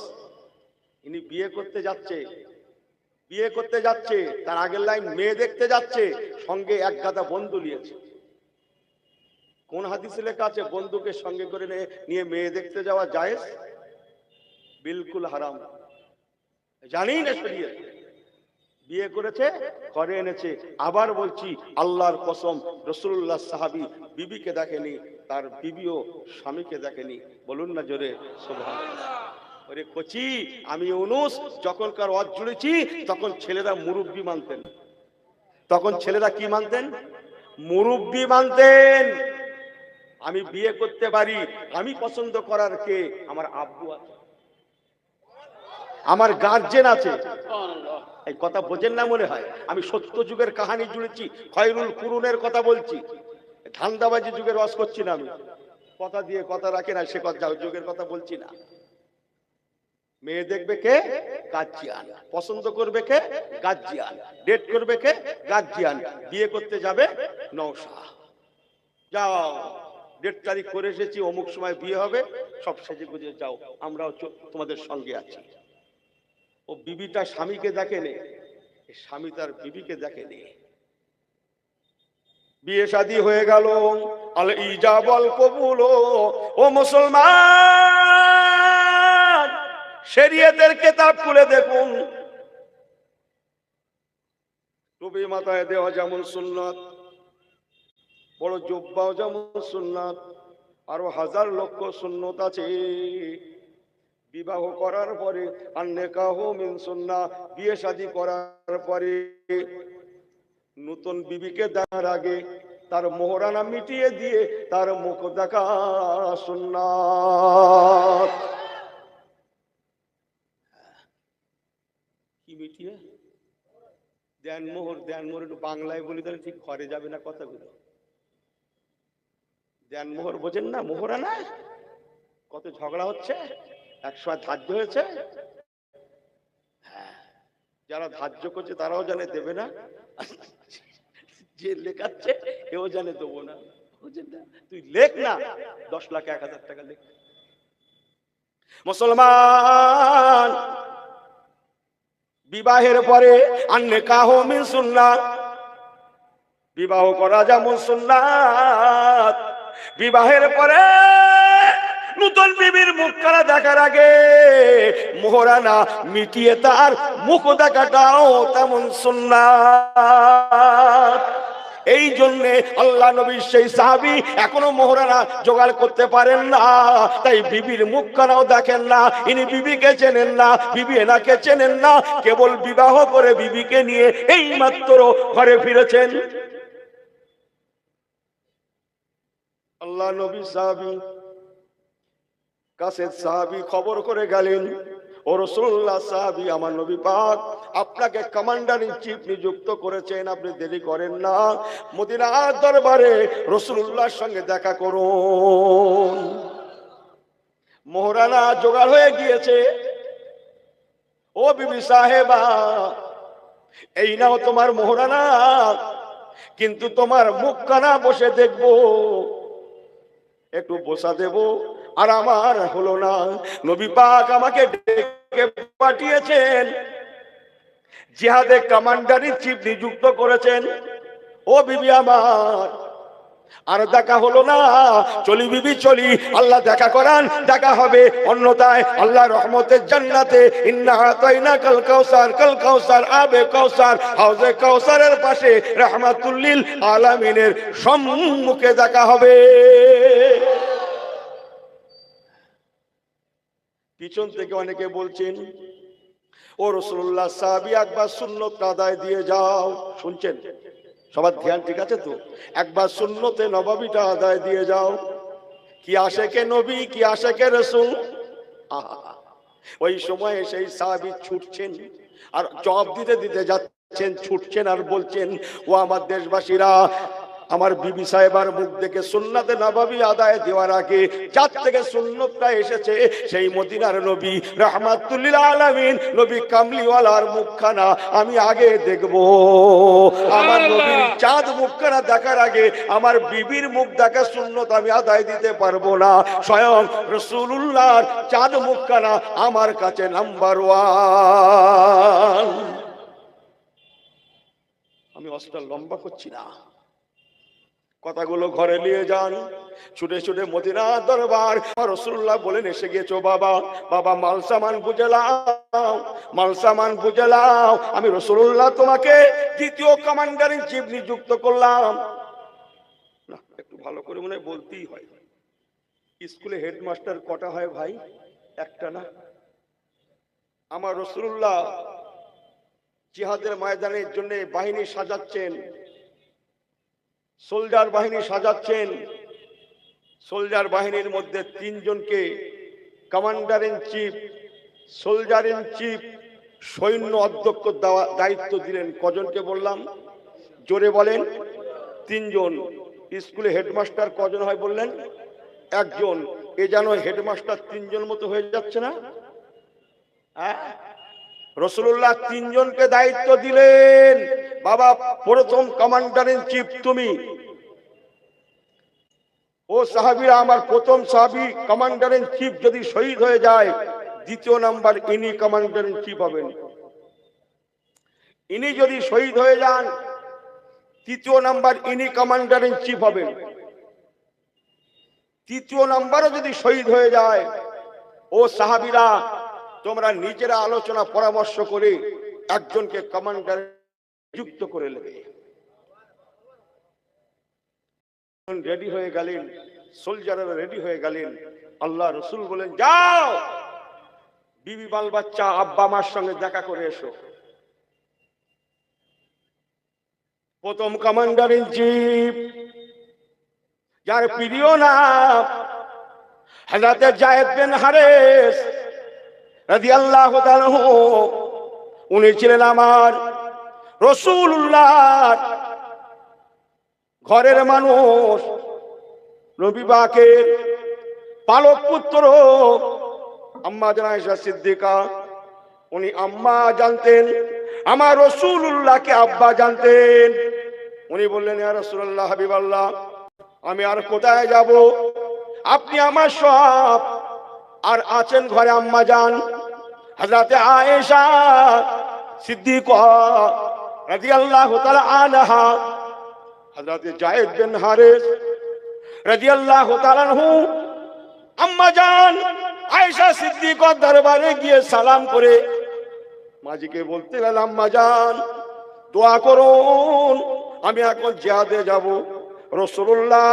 ইনি বিয়ে করতে যাচ্ছে, বিয়ে করতে যাচ্ছে, তার আগের লাইন মেয়ে দেখতে যাচ্ছে, সঙ্গে এক গাদা বন্ধু নিয়েছে। কোন হাদিসে লেখা আছে বন্ধুকে সঙ্গে করে নিয়ে মেয়ে দেখতে যাওয়া জায়েজ? বিলকুল হারাম, জানি না শরীয়ত। বিয়ে করেছে, ঘরে এনেছে। আবার বলছি আল্লাহর কসম, রাসূলুল্লাহ সাহাবী বিবিকে দেখেনি, তার বিবিও স্বামীকে দেখেনি। বলুন না জোরে সুবহানাল্লাহ। ওরে কচি, আমি ইউনূস যখনকার ওয়াজ জুড়েছি, তখন ছেলেরা মুরব্বি মানতেন। তখন ছেলেরা কি মানতেন? মুরব্বি মানতেন। আমি বিয়ে করতে পারি, আমি পছন্দ করার কে? আমার আব্বু আছে, আমার গার্জেন আছে। এই কথা বোঝেন না মনে হয়। আমি সত্য যুগের কাহিনী জুড়েছি, খয়রুল কুরুনের কথা বলছি। ধান্দাবাজি যুগের ওয়াজ করছি না আমি। কথা দিয়ে কথা রাখে না, সে কথা যুগের কথা বলছি না। মেয়ে দেখবে কে? গার্জিয়ান। পছন্দ করবে কে? গার্জিয়ান। ডেট করবে কে? গার্জিয়ান। বিয়ে করতে যাবে নওশা, যাও ডেট তারিখ করে এসেছি, অমুক সময় বিয়ে হবে, সব সেজে গুজে যাও, আমরাও তোমাদের সঙ্গে আছি। ও বিবিটা স্বামীকে দেখেনি, স্বামী তার বিবিকে দেখেনি। বিয়ে শাদী হয়ে গেল, আল ইজাব আল কবুল। ও মুসলমান, শরীয়তের কিতাব খুলে দেখুন। টুপি মাথায় দেওয়া যেমন সুন্নাত, বড় জুব্বাও যেমন সুন্নাত, আরো হাজার লক্ষ সুন্নত আছে। বিবাহ করার পরে আন্নিকাহু মিন সুন্নাহ, বিয়ে শাদী করার পরে নতুন বিবিকে দেখার আগে তার মোহরানা মিটিয়ে দিয়ে তার মুখ দেখা সুন্নাত। কি মিটিয়ে দেন? মোহর। দেন মোহর একটু বাংলায় বলি তাহলে ঠিক ঘরে যাবে না কথাগুলো। দেন মোহর বোঝেন না? মোহরানা কত ঝগড়া হচ্ছে, একসময় ধার্য হয়েছে। যারা ধার্য করছে তারাও জানে দেবে না, যে লেখাচ্ছে এও জানে দেবো না। তুই লেখ না, 10 লাখ 1,000 টাকা লেখ। মুসলমান, বিবাহের পরে আন্নিকাহু মিন সুন্নাহ, বিবাহ করা যেমন সুন্নাত, বিবাহের পরে নতুন বিবির মুখখানা দেখার আগে মোহরানা মিটিয়ে তার মুখ দেখাটাও তেমন সুন্নাত। এই জন্যে আল্লাহ নবীর সেই সাহাবী এখনো মোহরানা জোগাড় করতে পারেন না, তাই বিবির মুখখানাও দেখেন না। ইনি বিবিকে চেনেন না, বিবি এনাকে চেনেন না, কেবল বিবাহ করে বিবিকে নিয়ে এই মাত্র ঘরে ফিরেছেন। আল্লাহ নবী সাহাবী কাছে সাহাবী খবর করে গেলেন, ও রাসূলুল্লাহ সাহাবী, আমার নবী পাক আপনাকে কমান্ডার ইন চিফ নিযুক্ত করেছেন, আপনি দেরি করেন না, মদিনার দরবারে রাসূলুল্লাহর সঙ্গে দেখা করুন। মোহরানা জোগাড় হয়ে গিয়েছে। ও বিবি সাহেবা, এই নাও তোমার মোহরানা, কিন্তু তোমার মুখখানা বসে দেখবো, একটু বসা দেব, আর আমার হলো না। নবী পাক আমাকে ডেকে পাঠিয়েছেন, জিহাদে কমান্ডার ইন চিফ নিযুক্ত করেছেন। ও বিবি আমার, আর দেখা হলো না, চলি বিবি চলি, আল্লাহ দেখা করান, দেখা হবে, অন্যথায় আল্লাহ রহমতের জান্নাতে ইন্না আতাইনাকাল কাউসার, কাল কাউসার, আবে কাউসার, হাউজে কাউসারের পাশে রাহমাতুল লিল আলামিনের সম্মুখে দেখা হবে। পিছন থেকে অনেকে বলছেন, ও রাসূলুল্লাহ সাহাবী একবার সুন্নত আদায় দিয়ে যাও। শুনছেন সবার ধ্যান ঠিক আছে তো? একবার সুন্নতে নববীটা আদায় দিয়ে যাও। কি আশেকে নবী, কি আশেকে রাসূল। ওই সময় সেই সাহাবী ছুটছেন আর জবাব দিতে দিতে যাচ্ছেন, ছুটছেন আর বলছেন, ও আমার দেশবাসীরা, আমার বিবি সাহেবার মুখ দেখে সুন্নতে নববী আদায় দেওয়ার আগে যার থেকে সুন্নতটা এসেছে সেই মদিনার নবী রাহমাতুল লিল আলামিন নবী কামলিওয়ালার মুখখানা আমি আগে দেখব। আমার নবীর চাঁদ মুখখানা দেখার আগে আমার বিবির মুখ দেখা সুন্নত আমি আদায় দিতে পারবো না। স্বয়ং রাসূলুল্লাহর চাঁদ মুখখানা আমার কাছে নাম্বার 1। আমি অস্ত্র লম্বা করছি না, কথাগুলো ঘরে নিয়ে যান। ছুটে ছুটে মদিনা দরবার, রাসূলুল্লাহ বলেন, এসে গেছো বাবা, বাবা মাল সামান বুঝে লাও, মাল সামান বুঝে লাও, আমি রাসূলুল্লাহ তোমাকে দ্বিতীয় কমান্ডার ইন চিফ নিযুক্ত করলাম। না, একটু ভালো করে মনে বলতেই হয়। স্কুলে হেডমাস্টার কটা হয় ভাই? একটা না? আমার রাসূলুল্লাহ জিহাদের ময়দানের জন্য বাহিনী সাজাচ্ছেন, সোলজার বাহিনী সাজাচ্ছেন। সোলজার বাহিনীর মধ্যে 3 জনকে commander in chief, soldier in chief, সৈন্য অধ্যক্ষ দায়িত্ব দিলেন। কজনকে বললাম? জোরে বলেন। 3 জন। স্কুলে হেডমাস্টার কজন হয় বললেন? 1 জন। এ যেন হেডমাস্টার 3 জন মতো হয়ে যাচ্ছে না? রাসূলুল্লাহ 3 জনকে দায়িত্ব দিলেন, বাবা প্রথম কমান্ডার ইন চিফ তুমি। ও সাহাবীরা, আমার প্রথম সাহাবী কমান্ডার ইন চিফ যদি শহীদ হয়ে যায়, দ্বিতীয় নাম্বার ইনি কমান্ডার ইন চিফ হবেন। ইনি যদি শহীদ হয়ে যান, তৃতীয় নাম্বার ইনি কমান্ডার ইন চিফ হবেন। তৃতীয় নাম্বারও যদি শহীদ হয়ে যায়, ও সাহাবীরা তোমরা নিজেরা আলোচনা পরামর্শ করে একজনকে কমান্ডার যুক্ত করে নেবে। রেডি হয়ে গেলেন, সোলজাররা রেডি হয়ে গেলেন। আল্লাহ রাসূল বলেন, যাও বিবি বাল বাচ্চা আব্বা মার সঙ্গে দেখা করে এসো। প্রথম কমান্ডার ইন চিফ, যার প্রিয় নাম হযরত যায়েদ বিন হারেস রাদিয়াল্লাহু তাআলা, উনি ছিলেন আমার রাসূলুল্লাহ ঘরের মানুষ, নবী পাকের পালক পুত্র আম্মা জান আয়েশা সিদ্দিকা। উনি আম্মা জানতেন, আমার রাসূলুল্লাহকে আব্বা জানতেন। উনি বললেন, ইয়া রাসূলুল্লাহ, হাবিবাল্লাহ, আমি আর কোথায় যাব, আপনি আমার সব। আর আছেন ঘরে আম্মা জান হযরত আয়েশা সিদ্দিকা রাদিয়াল্লাহু তাআলা আনহা, হযরত যায়েদ বিন হারেস রাদিয়াল্লাহু তাআলা আনহু আম্মা জান আয়েশা সিদ্দিকার দরবারে গিয়ে সালাম করে মাজিকে বলতে গেল, আম্মা জান দোয়া করুন, আমি এখন জিহাদে যাব। রাসূলুল্লাহ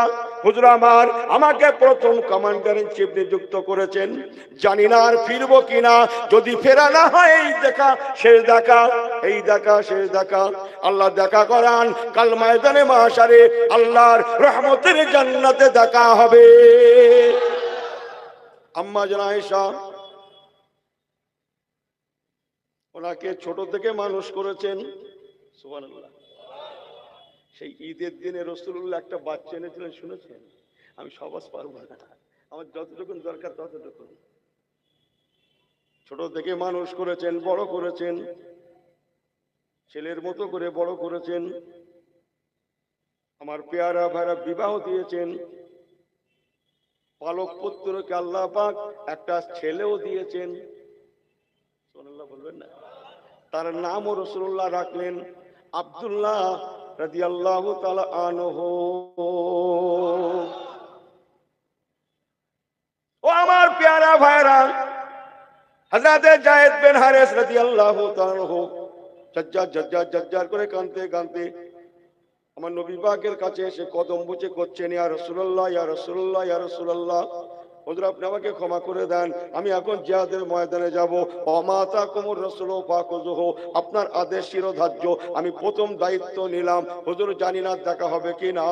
হুজুর আমাকে প্রথম কমান্ডার ইন চিফ নিযুক্ত করেছেন, জানি না আর ফিরবো কিনা, যদি ফেরা না হয় এই দেখা শেষ দেখা, এই দেখা শেষ দেখা। আল্লাহ দেখা করান, কাল ময়দানে মাশারে আল্লাহর রহমতের জান্নাতে দেখা হবে। আম্মা জান আয়েশা ওনাকে ছোট থেকে মানুষ করেছেন, সুবহানাল্লাহ। সেই ঈদের দিনে রাসূলুল্লাহ একটা বাচ্চা এনেছিলেন, শুনেছেন? আমি সবাস পারবো না, আমার যতটুকু দরকার ততটুকু। ছোট থেকে মানুষ করেছেন, বড় করেছেন, ছেলের মতো করে বড় করেছেন। আমার পেয়ারা ভাইরা বিবাহ দিয়েছেন, পালক পুত্রকে আল্লাহ পাক একটা ছেলেও দিয়েছেন, সুবহানাল্লাহ বলবেন না? তার নামও রাসূলুল্লাহ রাখলেন আব্দুল্লাহ রাদিয়াল্লাহু তাআলা আনহু। ও আমার পেয়ারা ভাইরা, হযরত যায়েদ বিন হারিস রাদিয়াল্লাহু তাআলা আনহু জজ্জার করে কাঁদতে কাঁদতে আমার নবী পাকের কাছে এসে কদম বুঝে করছেন, ইয়া রাসূলুল্লাহ, ইয়া রাসূলুল্লাহ, ইয়া রাসূলুল্লাহ, হুজুর আপনি আমাকে ক্ষমা করে দেন, আমি এখন জিহাদের ময়দানে যাব। ওমাতা কুমুর রাসূল ফাকুযুহু, আপনার আদেশ শিরোধার্য, আমি প্রথম দায়িত্ব নিলাম। হুজুর জানি না দেখা হবে কি না,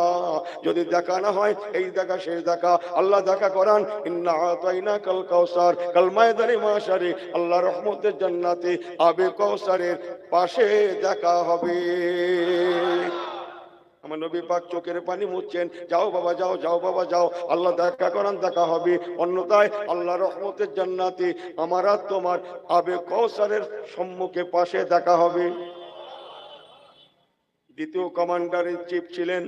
যদি দেখা না হয় এই দেখা শেষ দেখা। আল্লাহ দেখা করান, ইন্না আতাইনাকাল কাউসার, কাল ময়দানে মাশারে আল্লাহর রহমতের জান্নাতে আবে কাউসারের পাশে দেখা হবে। আমার নবী পাক চোখের পানি মুছছেন, যাও বাবা যাও, যাও বাবা যাও, আল্লাহ দেখা করান, দেখা হবে। অন্যথায় আল্লাহ রহমতের জান্নাতে আমার আর তোমার আবে কাউসারের সম্মুখে পাশে দেখা হবে। দ্বিতীয় কমান্ডার ইন চিফ ছিলেন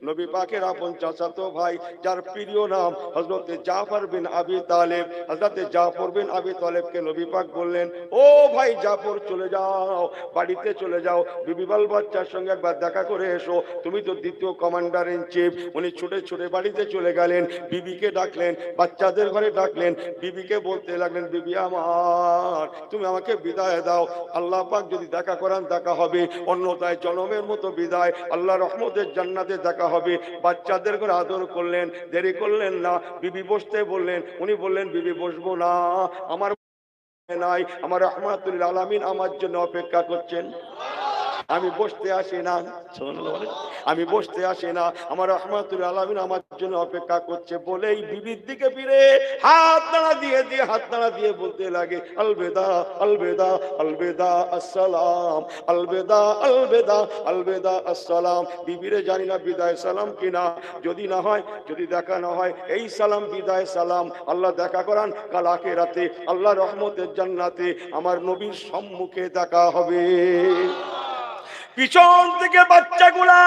নবী পাকের আপন চাচাতো ভাই, যার প্রিয় নাম হযরত জাফর বিন আবি তালেব। হযরত জাফর বিন আবি তালেবকে নবী পাক বললেন, ও ভাই জাফর চলে যাও, বাড়িতে চলে যাও, বিবি বাল বাচ্চার সঙ্গে একবার দেখা করে এসো, তুমি তো দ্বিতীয় কমান্ডার ইন চিফ। উনি ছুটে ছুটে বাড়িতে চলে গেলেন, বিবিকে ডাকলেন, বাচ্চাদের ঘরে ডাকলেন, বিবিকে বলতে লাগলেন, বিবি আমার তুমি আমাকে বিদায় দাও, আল্লাহ পাক যদি দেখা করান দেখা হবে, অন্যথায় জনমের মতো বিদায়, আল্লাহ রহমতের জান্নাতে দেখা হবে। বাচ্চাদের করে আদর করলেন, দেরি করলেন না, বিবি বসতে বললেন, উনি বললেন বিবি বসবো না, আমার নাই, আমার রহমাতুল আলামিন আমার জন্য অপেক্ষা করছেন, আমি বসতে আসি না, আমি বসতে আসি না, আমার রহমাতুল আলামিন আমার জন্য অপেক্ষা করছে। বলেই বিবির দিকে ফিরে হাত নাড়া দিয়ে হাত নাড়া দিয়ে বলতে লাগে, আলবেদা আলবেদা আলবেদা আসসালাম, আলবেদা আলবেদা আলবেদা আসসালাম। বিবিরে জানি না বিদায় সালাম কিনা, যদি না হয়, যদি দেখা না হয় এই সালাম বিদায় সালাম। আল্লাহ দেখা করান, কাল আখিরাতে আল্লাহ রহমতের জান্নাতে আমার নবীর সম্মুখে দেখা হবে। পিছন থেকে বাচ্চাগুলা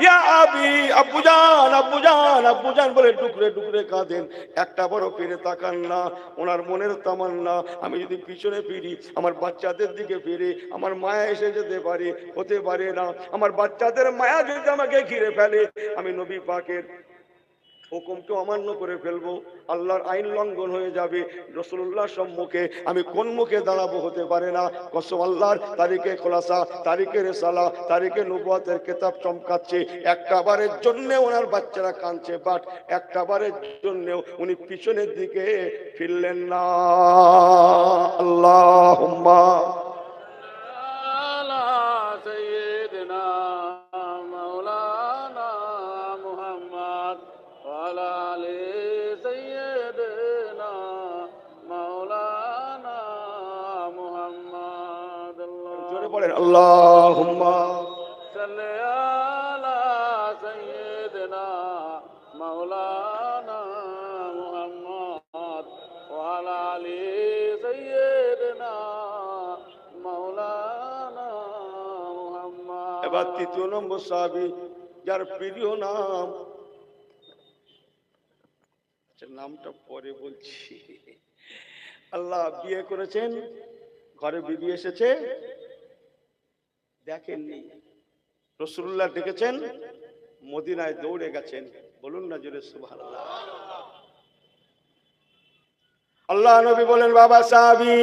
ইয়া আবি, আব্বুজান আব্বুজান আব্বুজান বলে টুকরে টুকরে কাঁদেন, একটা বড় ফিরে তাকান না। ওনার মনের তামান্না, আমি যদি পিছনে ফিরি, আমার বাচ্চাদের দিকে ফিরে, আমার মায়া এসে যেতে পারে, হতে পারে না, আমার বাচ্চাদের মায়া যদি আমাকে ঘিরে ফেলে, আমি নবী পাকের হুকুমকে অমান্য করে ফেলবো, আল্লাহর আইন লঙ্ঘন হয়ে যাবে। রাসূলুল্লাহর সম্মুখে আমি কোন মুখে দাঁড়াবো, হতে পারে না। কসম আল্লাহর, তারিখে খোলাসা, তারিখে রিসালা, তারিখে নবুয়তের কিতাব চমকাচ্ছে, একটা বারের জন্য ওনার বাচ্চারা কাঁদছে, বাট একটা বারের জন্য উনি পিছনের দিকে ফিরলেন না। আল্লাহুম্মা আলা সাইয়্যিদিনা মাওলানা মুহাম্মদ ওয়া আলা আলি সাইয়্যিদিনা মাওলানা মুহাম্মদ। জোরে বলেন আল্লাহুম্মা সাল্লি আলা সাইয়্যিদিনা মাওলানা মুহাম্মদ ওয়া আলা আলি সাইয়্যিদিনা মাওলানা মুহাম্মদ। এবার তৃতীয় নম্বর সাহাবী, যার প্রিয় নাম, নামটা পরে বলছি। আল্লাহ বিয়ে করেছেন, ঘরে বিবি এসেছে, দেখেননি, রাসূলুল্লাহ ডেকেছেন, মদিনায় দৌড়ে গেছেন। বলুন না জোরে সুবহানাল্লাহ। আল্লাহ নবী বলেন, বাবা সাহাবী,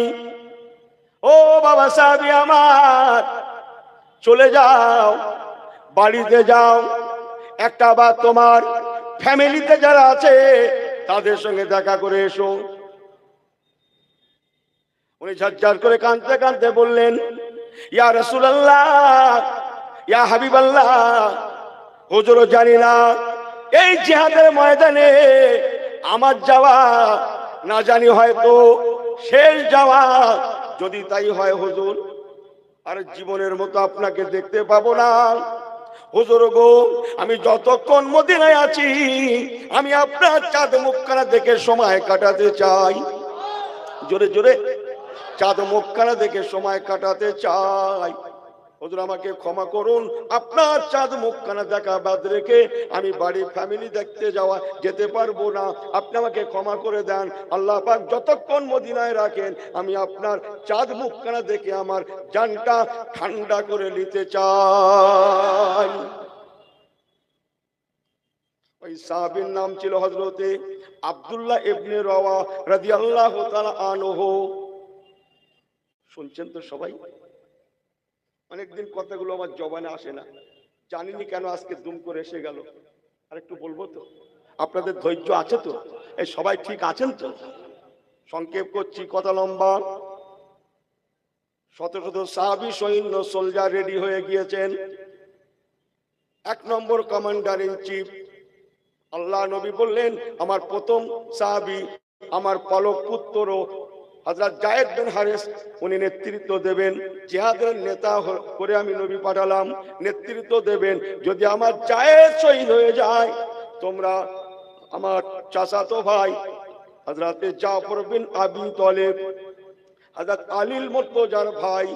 ও বাবা সাহাবী আমার, চলে যাও, বাড়িতে যাও, একটা বার তোমার ফ্যামিলিতে যারা আছে তাদের সঙ্গে দেখা করে এসো। উনি ঝরঝর করে কাঁদতে কাঁদতে বললেন, ইয়া রাসূলুল্লাহ, ইয়া হাবিবাল্লাহ, হুজুর জানি না এই জিহাদের ময়দানে আমার যাওয়া না জানি হয়তো শেষ যাওয়া, যদি তাই হয় হুজুর আর জীবনের মতো আপনাকে দেখতে পাবো না। হুজুর গো, আমি যতক্ষণ মদিনায় আছি আমি আপনার চাঁদ মুখখানা দেখে সময় কাটাতে চাই। জোরে জোরে, চাঁদ মুখখানা দেখে সময় কাটাতে চাই। হুজুর আমাকে ক্ষমা করুন, আপনার চাঁদ মুখখানা দেখা বাদ রেখে আমি বাড়ির ফ্যামিলি দেখতে যেতে পারবো না, আপনি আমাকে ক্ষমা করে দেন। আল্লাহ পাক যতক্ষণ মদিনায় রাখেন আমি আপনার চাঁদ মুখখানা দেখে আমার জানটা ঠান্ডা করে নিতে চাই। ওই সাহাবীর নাম ছিল হযরতে আব্দুল্লাহ ইবনে রাওয়া রাদিয়াল্লাহু তাআলা আনহু। শুনছেন তো সবাই? অনেকদিন কথাগুলো আমার জবানে আসে না, জানিনি কেন আজকে দুম করে এসে গেল। আর একটু বলবো তো, আপনাদের ধৈর্য আছে তো? এই সবাই ঠিক আছেন তো? সংক্ষেপ করছি, কথা লম্বা। শত শত সাহাবী সৈন্য সোলজার রেডি হয়ে গিয়েছেন। 1 নম্বর কমান্ডার ইন চিফ আল্লাহ নবী বললেন, আমার প্রথম সাহাবী, আমার পালক পুত্র হযরত যায়েদ বিন হারিস, উনি নেতৃত্ব দেবেন। জিহাদের নেতা করে আমি নবী পাঠালাম, নেতৃত্ব দেবেন। যদি আমার যায়েদ শহীদ হয়ে যায়, তোমরা আমার চাচাতো ভাই হযরত জাফর বিন আবি তালিব, হযরত আলীর মুর্তজার ভাই,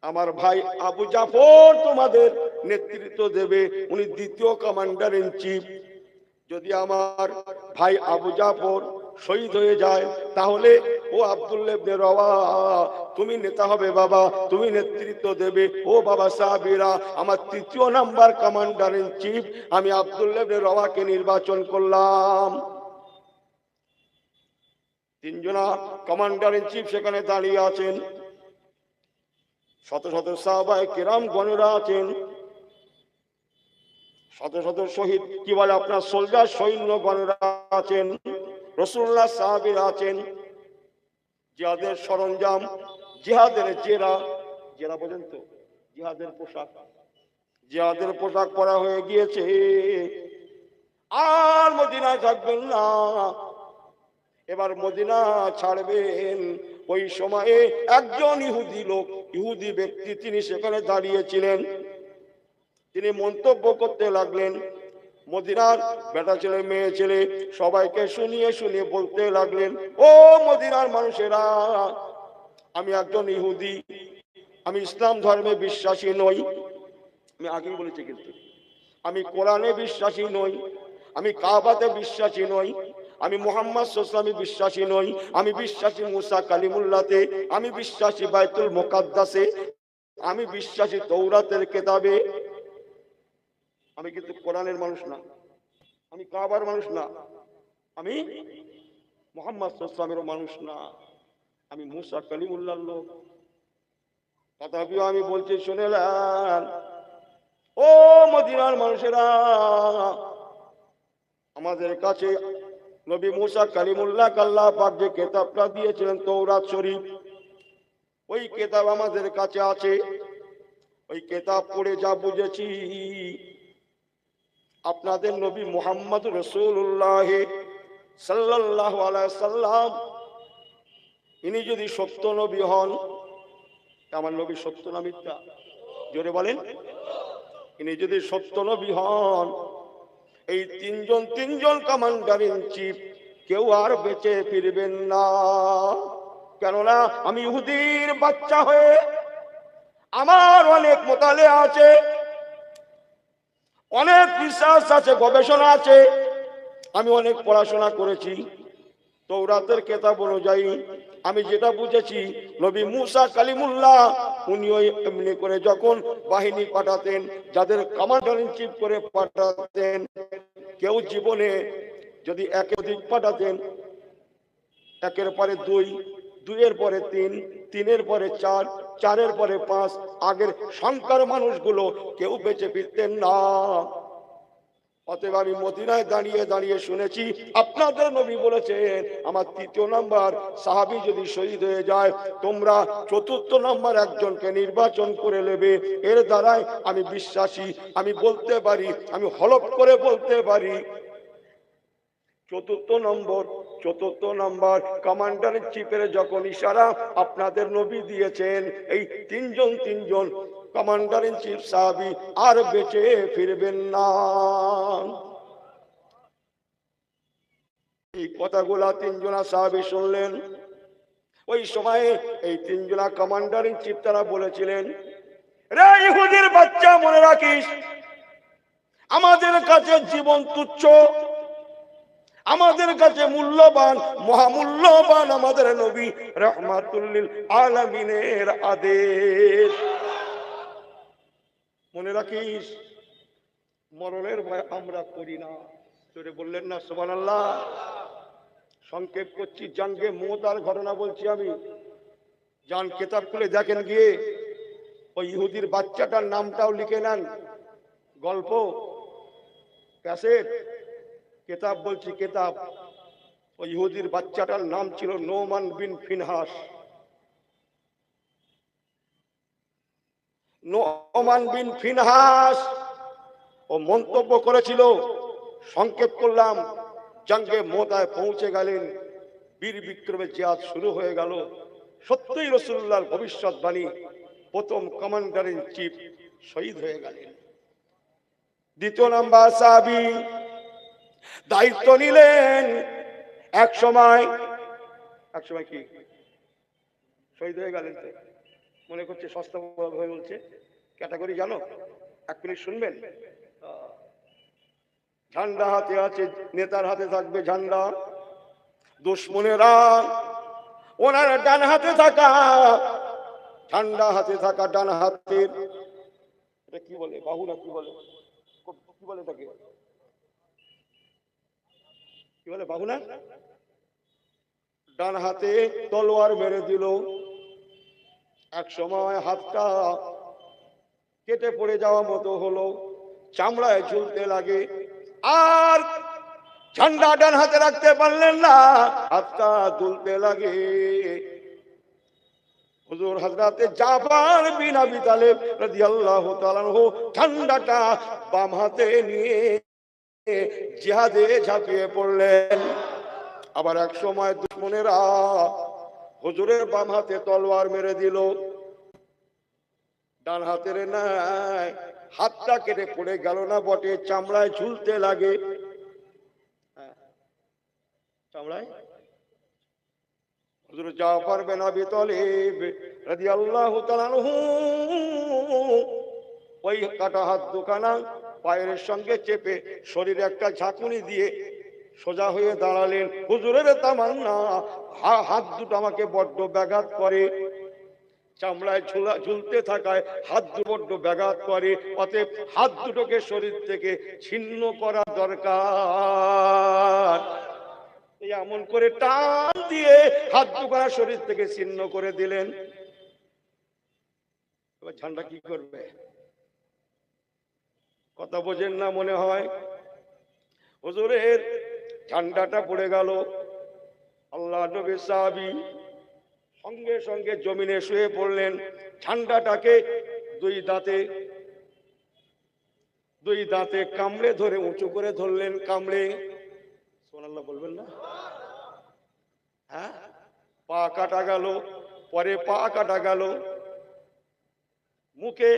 আমার ভাই আবু জাফর তোমাদের নেতৃত্ব দেবে, উনি দ্বিতীয় কমান্ডার ইন চিফ। যদি আমার ভাই আবু জাফর শহীদ হয়ে যায়, তাহলে ও আব্দুল্লাহ ইবনে রাওয়া তুমি নেতা হবে বাবা, তুমি নেতৃত্ব দেবে। ও বাবা সাহাবীরা, আমার তৃতীয় নাম্বার কমান্ডার ইন চিফ আমি আব্দুল্লাহ ইবনে রাওয়াকে নির্বাচন করলাম। 3 জনা কমান্ডার ইন চিফ সেখানে দাঁড়িয়ে আছেন, শত শত সাহাবায়ে কেরাম গণেরা আছেন, শত শত শহীদ কি বলে আপনার সোলজার সৈন্য গণেরা আছেন, রাসূলুল্লাহ সাহাবীরা আছেন। জিহাদের সরঞ্জাম, জিহাদের জেরা বলেন তো, জিহাদের পোশাক পরা হয়ে গিয়েছে। আর মদিনায় থাকবেন না, এবার মদিনা ছাড়বেন। ওই সময়ে একজন ইহুদি ব্যক্তি তিনি সেখানে দাঁড়িয়েছিলেন। তিনি মন্তব্য করতে লাগলেন, মদিনার বেটা ছেলে মেয়ে ছেলে সবাইকে শুনিয়ে বলতে লাগলেন, ও মদিনার মানুষেরা, আমি একজন ইহুদি, আমি ইসলাম ধর্মে বিশ্বাসী নই। আমি আগেই বলেছি, কিন্তু আমি কোরআনে বিশ্বাসী নই, আমি কাবাতে বিশ্বাসী নই, আমি মুহাম্মদ সাল্লাল্লাহু আলাইহি ওয়াসাল্লামে বিশ্বাসী নই, আমি বিশ্বাসী মুসা কালিমুল্লাহতে, আমি বিশ্বাসী বাইতুল মুকাদ্দাসে, আমি বিশ্বাসী তৌরাতের কিতাবে। আমি কিন্তু কোরআনের মানুষ না, আমি কাবার মানুষ না, আমি মুহাম্মদ সাল্লাল্লাহু আলাইহি ওয়াসাল্লামের মানুষ না, আমি মুসা কালিমুল্লাহর লোক। তথাপিও আমি বলছি, শুনে নেন ও মদিনার মানুষেরা, আমাদের কাছে নবী মুসা কালিমুল্লাহ আল্লাহ পাক যে কিতাবটা দিয়েছিলেন তৌরাত শরীফ, ওই কিতাব আমাদের কাছে আছে। ওই কিতাব পড়ে যা বুঝেছি, আপনাদের নবী মুহাম্মদ রাসূলুল্লাহ সাল্লাল্লাহু আলাইহি সাল্লাম ইনি যদি সত্য নবী হন, আমার নবী সত্য না মিথ্যা? জোরে বলেন। ইনি যদি সত্য নবী হন, এই তিনজন কমান্ডার ইন চিফ কেউ আর বেঁচে ফিরবেন না। কেননা আমি ইহুদির বাচ্চা হয়ে আমার অনেক মোতালেয়া আছে, অনেক রিসার্চ আছে, গবেষণা আছে, আমি অনেক পড়াশোনা করেছি। তৌরাতের কিতাব অনুযায়ী আমি যেটা বুঝেছি, নবী মুসা কালিমুল্লাহ উনিও এমনি করে যখন বাহিনী পাঠাতেন, যাদের কমান্ডার ইন চিফ করে পাঠাতেন, কেউ জীবনে যদি একে অধিক পাঠাতেন, একের পরে দুই, দুইয়ের পরে তিন, তিনের পরে চার, চারের পরে পাঁচ, আগের সংখ্যার মানুষগুলো কেউ বেঁচে ফিরতেন না। অতএব আমি মদিনায় দাঁড়িয়ে দাঁড়িয়ে শুনেছি আপনাদের নবী বলেছেন আমার তৃতীয় নাম্বার সাহাবী যদি শহীদ হয়ে যায়, তোমরা চতুর্থ নাম্বার একজনকে নির্বাচন করে নেবে। এর দ্বারাই আমি বিশ্বাসী, আমি বলতে পারি, আমি হলফ করে বলতে পারি, চতুর্থ নম্বর কমান্ডার ইন চিফের যখন ইশারা আপনাদের নবী দিয়েছেন, এই তিনজন কমান্ডার ইন চিফ সাহাবী আর বেঁচে ফিরবেন না। এই কথাগুলা তিনজনা সাহাবী শুনলেন। ওই সময়ে এই তিনজনা কমান্ডার ইন চিফ তারা বলেছিলেন, রে ইহুদির বাচ্চা, মনে রাখিস আমাদের কাছে জীবন তুচ্ছ, আমাদের কাছে মূল্যবান, মহামূল্যবান আমাদের নবী রাহমাতুল লিল আলামিনের আদেশ। মনে রাখিস মরণের ভয় আমরা করি না। জোরে বললেন না সুবহানাল্লাহ? সংক্ষেপ করছি, জাঙ্গে মুতার ঘটনা বলছি আমি। যান কিতাব খুলে দেখেন গিয়ে, ওই ইহুদির বাচ্চাটার নামটাও লিখে নেন। গল্প, ক্যাসেট, কিতাব বলছি কিতাব। ওই ইহুদির বাচ্চাটার নাম ছিল নোমান বিন ফিনহাস। নোমান বিন ফিনহাস ও মন্তব্য করেছিল, সংক্ষেপ করলাম, জঙ্গে মোতায় পৌঁছে গেলেন, বীর বিক্রমে জিহাদ শুরু হয়ে গেল। সত্যই রাসূলুল্লাহর ভবিষ্যৎবাণী, প্রথম কমান্ডার ইন চিফ শহীদ হয়ে গেলেন। দ্বিতীয় নাম্বার সাহাবী দায়িত্ব নিলেন। এক সময় কি শহীদ হয়ে গেলেন? মনে করছে সস্তা হয়ে বলছে, ক্যাটাগরি জানো? এক মিনিট শুনবেন। ঝান্ডা হাতে আছে, নেতার হাতে থাকবে ঝান্ডা, দুশ্মনেরা ওনার ডান হাতে থাকা ঝান্ডা, হাতে থাকা ডান হাতের, এটা কি বলে, বাহু না কি বলে, কি বলে তাকে, কি বলে, বাহু না? ডান হাতে তলোয়ার মেরে দিল। এক সময় হাতটা কেটে পড়ে যাওয়া মতো হলো, চামড়ায় ঝুলতে লাগে, আর ঝান্ডা ডান হাতে রাখতে পারলেন না, হাতটা দুলতে লাগে। হুজুর হযরতে জাফর বিন আবি তালেব রাদিয়াল্লাহু তাআলা আনহু ঝান্ডাটা বাম হাতে নিয়ে জিহাদে ঝাঁপিয়ে পড়লেন। আবার এক সময় দুশমনেরা হুজুরের বাম হাতে তলোয়ার মেরে দিল, ডান হাতের নাই, হাতটা কেটে পড়ে গেল না বটে, চামড়ায় ঝুলতে লাগে, চামড়ায়। হুজুর জাফর বিন আবি তালেব রাদিয়াল্লাহু তাআলা আনহু ওই কাটা হাত দুখানা পায়ের সঙ্গে চেপে শরীরে একটা ঝাঁকুনি দিয়ে সোজা হয়ে দাঁড়ালেন। হুজুরের তামান্না, হাত দুটো আমাকে বড্ড ব্যাঘাত করে, চামড়ায় ঝুলতে থাকায় হাত দুটো বড্ড ব্যাঘাত করে, অতএব হাত দুটোকে শরীর থেকে ছিন্ন করা দরকার। এমন করে টান দিয়ে হাত দুখানা শরীর থেকে ছিন্ন করে দিলেন। এবার ঝান্ডা কি করবে? কথা বোঝেন না মনে হয়। হুজুরের ঝান্ডাটা পড়ে গেল। আল্লাহ নবী সাহাবী সঙ্গে সঙ্গে জমিনে শুয়ে পড়লেন। ঝান্ডাটাকে দুই দাঁতে কামড়ে ধরে উঁচু করে ধরলেন, কামড়ে, সুবহানাল্লাহ বলবেন না? হ্যাঁ, পা কাটা গেল, পরে পা কাটা গেল, মুখে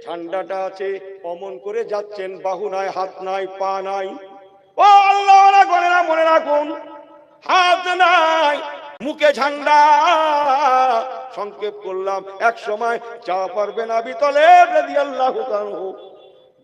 ঝান্ডাটা আছে, অমন করে যাচ্ছেন, বাহু নাই, হাত নাই, পা নাই। ও আল্লাহ, মনে রাখুন, হাত নাই, মুখে ঝান্ডা। সংক্ষেপ করলাম, এক সময় জাফর বিন আবি তালেব রাদিয়াল্লাহু তাআলা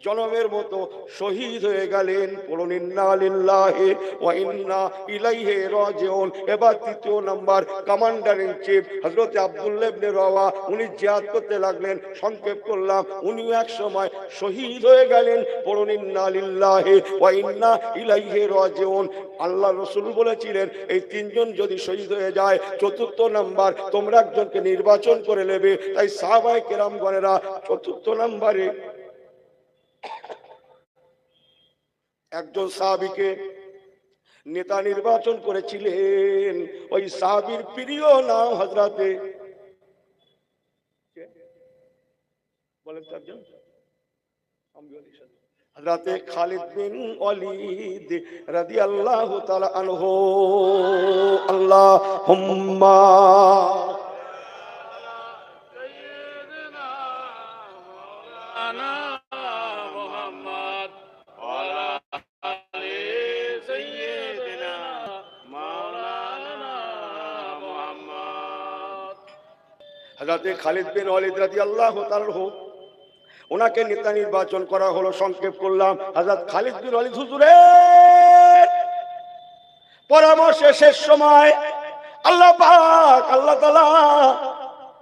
জনমের মতো শহীদ হয়ে গেলেন। বলুন ইন্না লিল্লাহি ওয়া ইন্না ইলাইহি রাজিউন। এবার তৃতীয় নাম্বার কমান্ডার ইন চিফ হযরত আব্দুল্লাহ ইবনে রাওয়া, উনি জিহাদ করতে লাগলেন। সংক্ষেপ করলাম, উনিও এক সময় শহীদ হয়ে গেলেন। বলুন ইন্না লিল্লাহি ওয়া ইন্না ইলাইহি রাজিউন। আল্লাহ রাসূল বলেছিলেন এই তিনজন যদি শহীদ হয়ে যায়, চতুর্থ নাম্বার তোমরা একজনকে নির্বাচন করে নেবে। তাই সাহাবায়ে কেরামগণেরা চতুর্থ নাম্বারে একজন সাহাবীকে নেতা নির্বাচন করেছিলেন। ওই সাহাবীর প্রিয় নাম হযরতে বলেন তো একজন হযরতে খালিদ বিন ওয়ালিদ রাদিয়াল্লাহু তাআলা আনহু। আল্লাহুম্মা হযরতে খালিদ বিন ওয়ালিদ রাদিয়াল্লাহু তাআলা আনহু, ওনাকে নেতা নির্বাচন করা হলো। সংক্ষেপ করলাম, হযরত খালিদ বিন ওয়ালিদ হুজুরের পরামর্শে শেষ সময় আল্লাহ পাক আল্লাহ তাআলা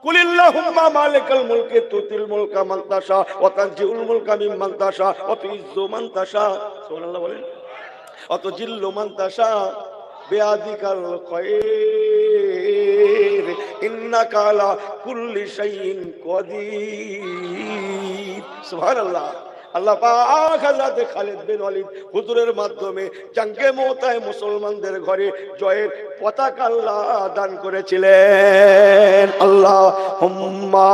কুলিল্লাহুম্মা মালিকাল মুলকি তুতিল মুলকা মান তাশা ওয়া তানজিউল মুলকা মিম্মান তাশা ওয়া তুইজ্জু মান তাশা, সুবহানাল্লাহ বলেন, ওয়া তুজিল্লু মান তাশা বিয়াদিকাল খায়র ইন্নাকা আলা কুল্লি শাইইন কাদির। সুবহানাল্লাহ। আল্লাহ পাক হযরত খালিদ বিন ওয়ালিদ হুজুরের মাধ্যমে জঙ্গে মুতায় মুসলমানদের ঘরে জয়ের পতাকা আল্লাহ দান করেছিলেন। আল্লাহুম্মা